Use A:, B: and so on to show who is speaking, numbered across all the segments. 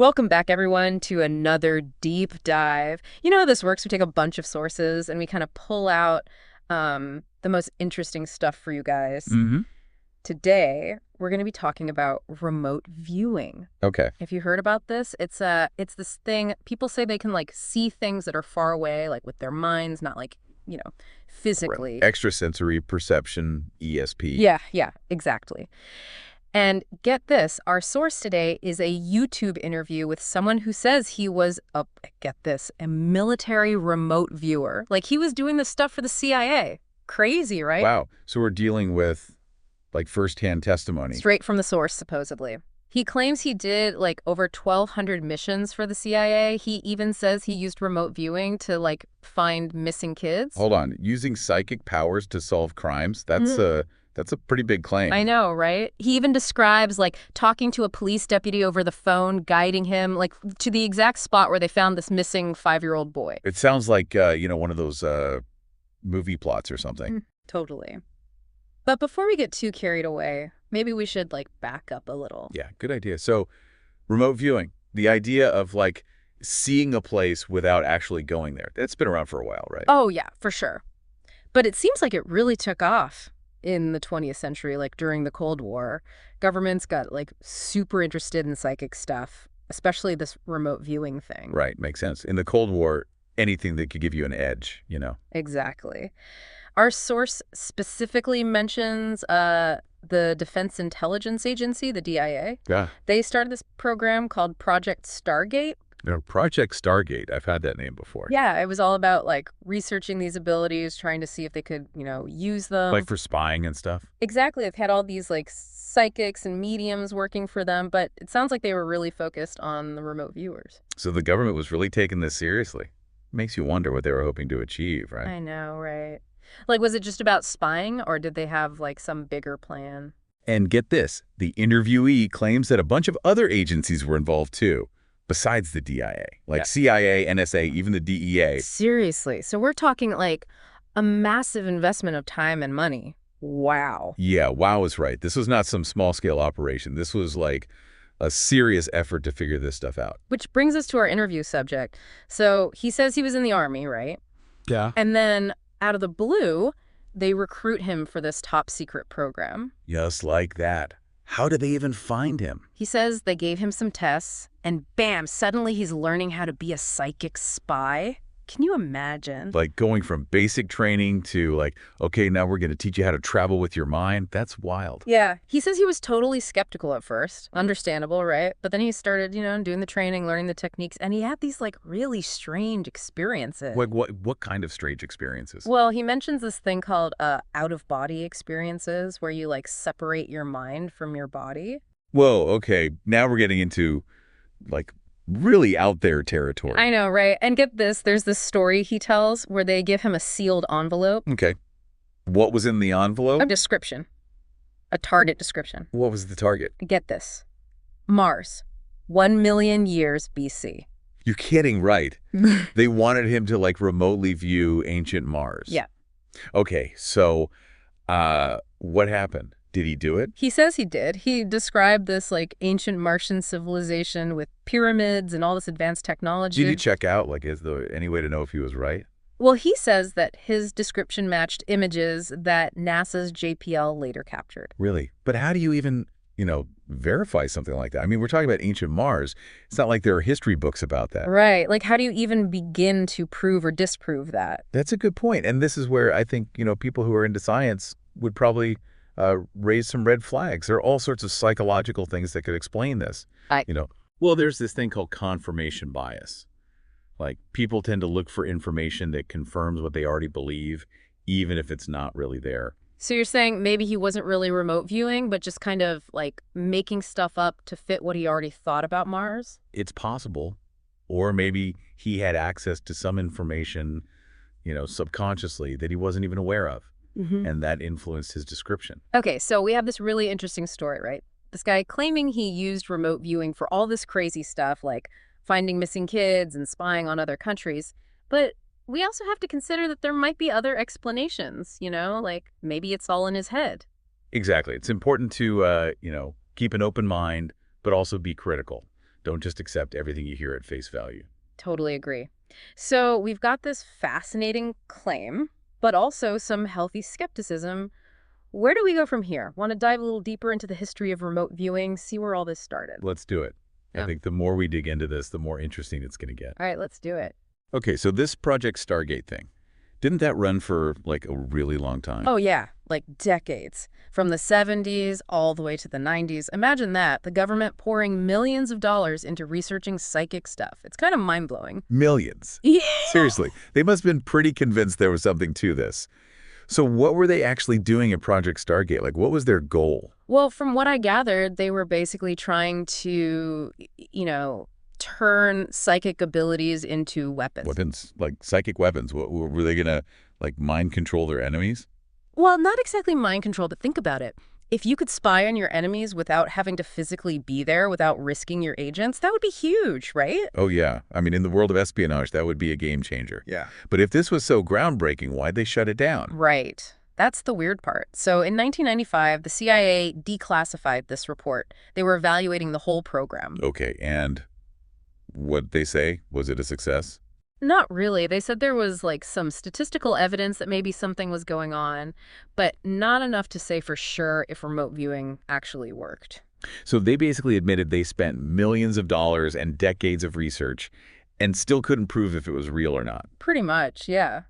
A: Welcome back, everyone, to another deep dive. You know how this works. We take a bunch of sources and we kind of pull out the most interesting stuff for you guys.
B: Mm-hmm.
A: Today, we're going to be talking about remote viewing.
B: Okay.
A: If you heard about this, it's this thing. People say they can like see things that are far away, like with their minds, not like,
B: Right.
A: physically.
B: Extrasensory perception, ESP.
A: Yeah, exactly. And get this, our source today is a YouTube interview with someone who says he was, get this, a military remote viewer. Like he was doing this stuff for the CIA. Crazy, right?
B: Wow. So we're dealing with like firsthand testimony.
A: Straight from the source, supposedly. He claims he did like over 1,200 missions for the CIA. He even says he used remote viewing to like find missing kids.
B: Hold on. Using psychic powers to solve crimes? That's a pretty big claim.
A: I know, right? He even describes like talking to a police deputy over the phone, guiding him like to the exact spot where they found this missing 5-year-old boy.
B: It sounds like, one of those movie plots or something.
A: Totally. But before we get too carried away, maybe we should like back up a little.
B: Yeah, good idea. So remote viewing, the idea of like seeing a place without actually going there. That's been around for a while, right?
A: Oh, yeah, for sure. But it seems like it really took off in the 20th century, like during the Cold War. Governments got like super interested in psychic stuff, especially this remote viewing thing.
B: Right, makes sense. In the Cold War, anything that could give you an edge,
A: Exactly. Our source specifically mentions the Defense Intelligence Agency, the DIA.
B: Yeah.
A: They started this program called Project Stargate.
B: Project Stargate, I've had that name before.
A: Yeah, it was all about like researching these abilities, trying to see if they could, use them.
B: Like for spying and stuff?
A: Exactly. They've had all these like psychics and mediums working for them, but it sounds like they were really focused on the remote viewers.
B: So the government was really taking this seriously. Makes you wonder what they were hoping to achieve, right?
A: I know, right? Like, was it just about spying, or did they have like some bigger plan?
B: And get this, the interviewee claims that a bunch of other agencies were involved too, besides the DIA, like CIA, NSA, even the DEA.
A: Seriously. So we're talking like a massive investment of time and money. Wow.
B: Yeah, wow is right. This was not some small-scale operation. This was like a serious effort to figure this stuff out.
A: Which brings us to our interview subject. So he says he was in the Army, right?
B: Yeah.
A: And then out of the blue, they recruit him for this top secret program.
B: Just like that. How did they even find him?
A: He says they gave him some tests, and bam, suddenly he's learning how to be a psychic spy. Can you imagine?
B: Like going from basic training to like, okay, now we're going to teach you how to travel with your mind. That's wild.
A: Yeah. He says he was totally skeptical at first. Understandable, right? But then he started, doing the training, learning the techniques, and he had these like really strange experiences.
B: Like what kind of strange experiences?
A: Well, he mentions this thing called out-of-body experiences where you like separate your mind from your body.
B: Whoa, okay. Now we're getting into like really out there territory.
A: I know, right? And get this, there's this story he tells where they give him a sealed envelope.
B: Okay. What was in the envelope?
A: A description. A target description.
B: What was the target?
A: Get this. Mars, 1 million years BC.
B: You're kidding, right? They wanted him to like remotely view ancient Mars.
A: Yeah.
B: Okay, so what happened? Did he do it?
A: He says he did. He described this like ancient Martian civilization with pyramids and all this advanced technology.
B: Did he check out? Like, is there any way to know if he was right?
A: Well, he says that his description matched images that NASA's JPL later captured.
B: Really? But how do you even, verify something like that? I mean, we're talking about ancient Mars. It's not like there are history books about that.
A: Right. Like, how do you even begin to prove or disprove that?
B: That's a good point. And this is where I think, people who are into science would probably raise some red flags. There are all sorts of psychological things that could explain this. Well, there's this thing called confirmation bias. Like, people tend to look for information that confirms what they already believe, even if it's not really there.
A: So you're saying maybe he wasn't really remote viewing, but just kind of like making stuff up to fit what he already thought about Mars?
B: It's possible. Or maybe he had access to some information, subconsciously that he wasn't even aware of.
A: Mm-hmm.
B: And that influenced his description.
A: Okay, so we have this really interesting story, right? This guy claiming he used remote viewing for all this crazy stuff like finding missing kids and spying on other countries. But we also have to consider that there might be other explanations, like maybe it's all in his head.
B: Exactly. It's important to, keep an open mind, but also be critical. Don't just accept everything you hear at face value.
A: Totally agree. So we've got this fascinating claim, but also some healthy skepticism. Where do we go from here? Want to dive a little deeper into the history of remote viewing, see where all this started?
B: Let's do it. I
A: Yeah.
B: think the more we dig into this, the more interesting it's going to get.
A: All right, let's do it.
B: Okay, so this Project Stargate thing, didn't that run for like a really long time?
A: Oh, yeah, like decades. From the 70s all the way to the 90s. Imagine that, the government pouring millions of dollars into researching psychic stuff. It's kind of mind-blowing.
B: Millions.
A: Yeah.
B: Seriously, they must have been pretty convinced there was something to this. So what were they actually doing at Project Stargate? Like, what was their goal?
A: Well, from what I gathered, they were basically trying to, turn psychic abilities into weapons.
B: Weapons, like psychic weapons. What, were they going to, like, mind control their enemies?
A: Well, not exactly mind control, but think about it. If you could spy on your enemies without having to physically be there, without risking your agents, that would be huge, right?
B: Oh, yeah. I mean, in the world of espionage, that would be a game changer.
C: Yeah.
B: But if this was so groundbreaking, why'd they shut it down?
A: Right. That's the weird part. So in 1995, the CIA declassified this report. They were evaluating the whole program.
B: Okay, and what'd they say? Was it a success?
A: Not really. They said there was like some statistical evidence that maybe something was going on, but not enough to say for sure if remote viewing actually worked.
B: So they basically admitted they spent millions of dollars and decades of research and still couldn't prove if it was real or not.
A: Pretty much, yeah.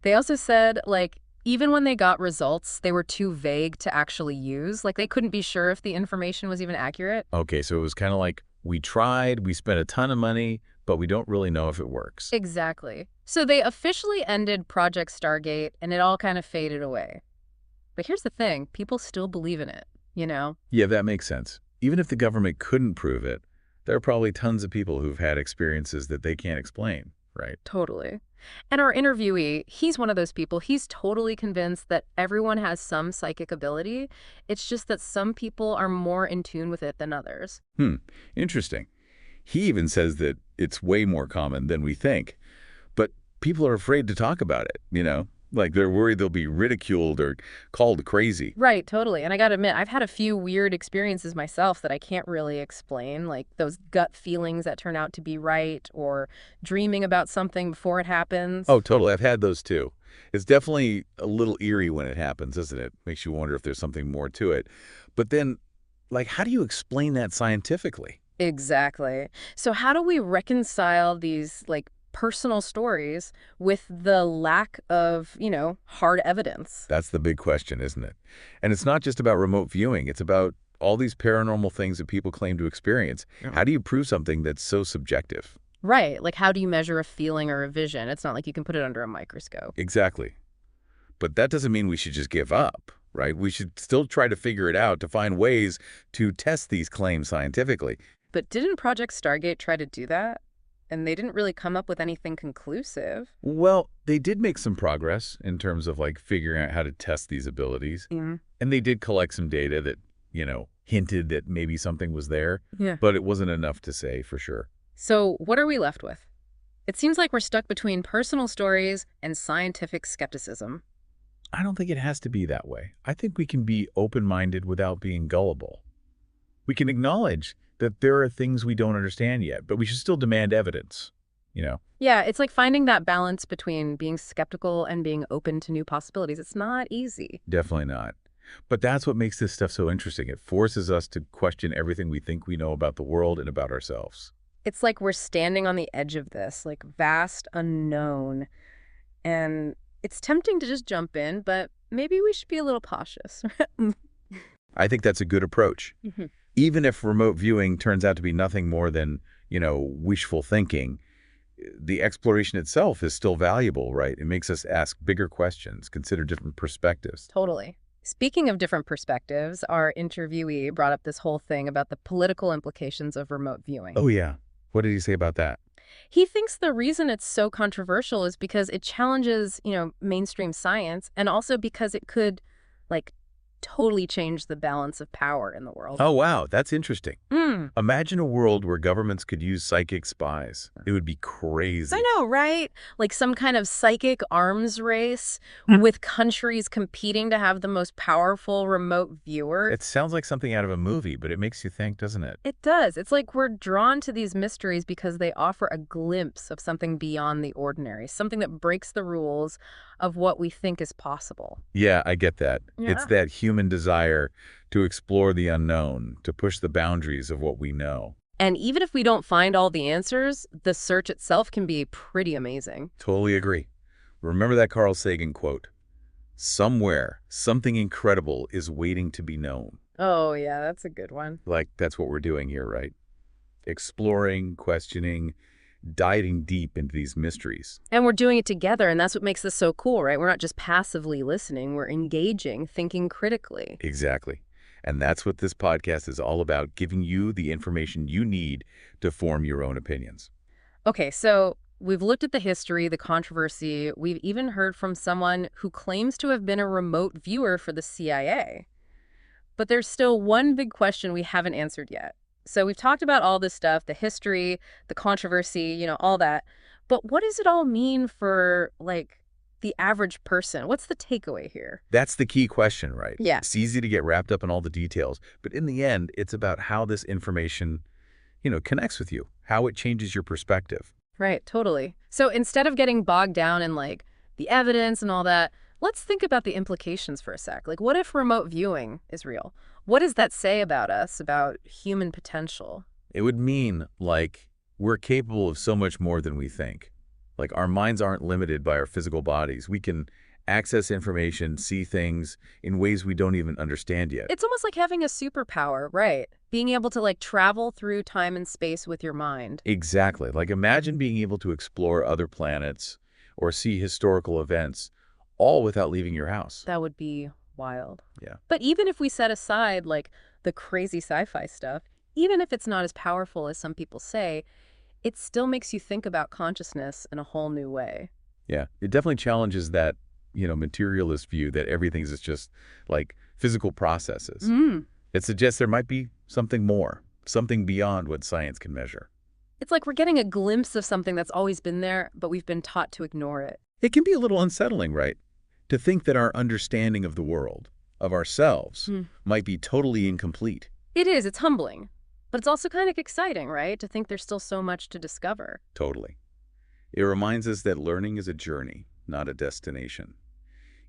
A: They also said, like, even when they got results, they were too vague to actually use. Like, they couldn't be sure if the information was even accurate.
B: Okay, so it was kind of like, we tried, we spent a ton of money, but we don't really know if it works.
A: Exactly. So they officially ended Project Stargate, and it all kind of faded away. But here's the thing. People still believe in it, you know?
B: Yeah, that makes sense. Even if the government couldn't prove it, there are probably tons of people who've had experiences that they can't explain, right?
A: Totally. And our interviewee, he's one of those people. He's totally convinced that everyone has some psychic ability. It's just that some people are more in tune with it than others.
B: Interesting. He even says that it's way more common than we think. But people are afraid to talk about it, you know? Like they're worried they'll be ridiculed or called crazy.
A: Right, totally. And I gotta admit, I've had a few weird experiences myself that I can't really explain, like those gut feelings that turn out to be right, or dreaming about something before it happens.
B: Oh, totally. I've had those too. It's definitely a little eerie when it happens, isn't it? Makes you wonder if there's something more to it. But then, like, how do you explain that scientifically?
A: Exactly. So how do we reconcile these, like, personal stories with the lack of, hard evidence?
B: That's the big question, isn't it? And it's not just about remote viewing. It's about all these paranormal things that people claim to experience.
C: Yeah.
B: How do you prove something that's so subjective?
A: Right. Like, how do you measure a feeling or a vision? It's not like you can put it under a microscope.
B: Exactly. But that doesn't mean we should just give up, right? We should still try to figure it out to find ways to test these claims scientifically.
A: But didn't Project Stargate try to do that? And they didn't really come up with anything conclusive.
B: Well, they did make some progress in terms of like figuring out how to test these abilities.
A: Mm.
B: And they did collect some data that, hinted that maybe something was there,
A: Yeah.
B: but it wasn't enough to say for sure.
A: So what are we left with? It seems like we're stuck between personal stories and scientific skepticism.
B: I don't think it has to be that way. I think we can be open-minded without being gullible. We can acknowledge that there are things we don't understand yet, but we should still demand evidence,
A: Yeah, it's like finding that balance between being skeptical and being open to new possibilities. It's not easy.
B: Definitely not. But that's what makes this stuff so interesting. It forces us to question everything we think we know about the world and about ourselves.
A: It's like we're standing on the edge of this, like vast unknown. And it's tempting to just jump in, but maybe we should be a little cautious.
B: I think that's a good approach.
A: Mhm.
B: Even if remote viewing turns out to be nothing more than, wishful thinking, the exploration itself is still valuable, right? It makes us ask bigger questions, consider different perspectives.
A: Totally. Speaking of different perspectives, our interviewee brought up this whole thing about the political implications of remote viewing.
B: Oh, yeah. What did he say about that?
A: He thinks the reason it's so controversial is because it challenges, mainstream science, and also because it could, like, totally change the balance of power in the world.
B: Oh, wow, that's interesting.
A: Hmm.
B: Imagine a world where governments could use psychic spies. It would be
A: I
B: crazy.
A: know, right? Like some kind of psychic arms race
B: Hmm.
A: with countries competing to have the most powerful remote viewer.
B: It sounds like something out of a movie, but it makes you think, doesn't it?
A: It does. It's like we're drawn to these mysteries because they offer a glimpse of something beyond the ordinary, something that breaks the rules of what we think is possible.
B: Yeah, I get that. It's
A: Yeah.
B: that human desire to explore the unknown, to push the boundaries of what we know.
A: And even if we don't find all the answers, the search itself can be pretty amazing.
B: Totally agree. Remember that Carl Sagan quote, "Somewhere, something incredible is waiting to be known."
A: Oh, yeah, that's a good one.
B: Like, that's what we're doing here, right? Exploring, questioning, diving deep into these mysteries.
A: And we're doing it together, and that's what makes this so cool, right? We're not just passively listening, we're engaging, thinking critically.
B: Exactly. And that's what this podcast is all about, giving you the information you need to form your own opinions.
A: Okay, so we've looked at the history, the controversy. We've even heard from someone who claims to have been a remote viewer for the CIA. But there's still one big question we haven't answered yet. So we've talked about all this stuff, the history, the controversy, all that. But what does it all mean for, like, the average person? What's the takeaway here?
B: That's the key question, right?
A: Yeah.
B: It's easy to get wrapped up in all the details, but in the end, it's about how this information, connects with you, how it changes your perspective.
A: Right, totally. So instead of getting bogged down in like the evidence and all that, let's think about the implications for a sec. Like, what if remote viewing is real? What does that say about us, about human potential?
B: It would mean, like, we're capable of so much more than we think. Like, our minds aren't limited by our physical bodies. We can access information, see things in ways we don't even understand yet.
A: It's almost like having a superpower, right? Being able to like travel through time and space with your mind.
B: Exactly. Like, imagine being able to explore other planets or see historical events, all without leaving your house.
A: That would be wild.
B: Yeah.
A: But even if we set aside like the crazy sci-fi stuff, even if it's not as powerful as some people say, it still makes you think about consciousness in a whole new way.
B: Yeah. It definitely challenges that, materialist view that everything's is just like physical processes.
A: Mm.
B: It suggests there might be something more, something beyond what science can measure.
A: It's like we're getting a glimpse of something that's always been there, but we've been taught to ignore it.
B: It can be a little unsettling, right? To think that our understanding of the world, of ourselves, might be totally incomplete.
A: It is, it's humbling. But it's also kind of exciting, right? To think there's still so much to discover.
B: Totally. It reminds us that learning is a journey, not a destination.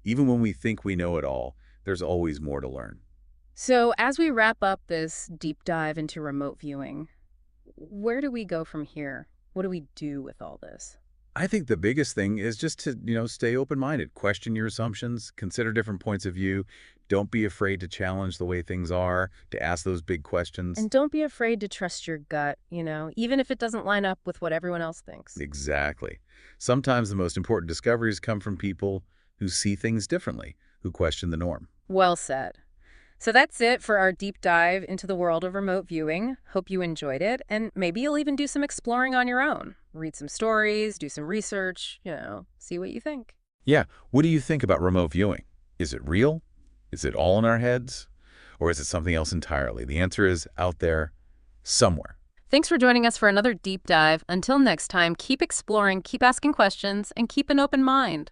B: Even when we think we know it all, there's always more to learn.
A: So as we wrap up this deep dive into remote viewing, where do we go from here? What do we do with all this?
B: I think the biggest thing is just to, stay open-minded, question your assumptions, consider different points of view. Don't be afraid to challenge the way things are, to ask those big questions.
A: And don't be afraid to trust your gut, even if it doesn't line up with what everyone else thinks.
B: Exactly. Sometimes the most important discoveries come from people who see things differently, who question the norm.
A: Well said. So that's it for our deep dive into the world of remote viewing. Hope you enjoyed it, and maybe you'll even do some exploring on your own. Read some stories, do some research, see what you think.
B: Yeah, what do you think about remote viewing? Is it real? Is it all in our heads? Or is it something else entirely? The answer is out there somewhere.
A: Thanks for joining us for another deep dive. Until next time, keep exploring, keep asking questions, and keep an open mind.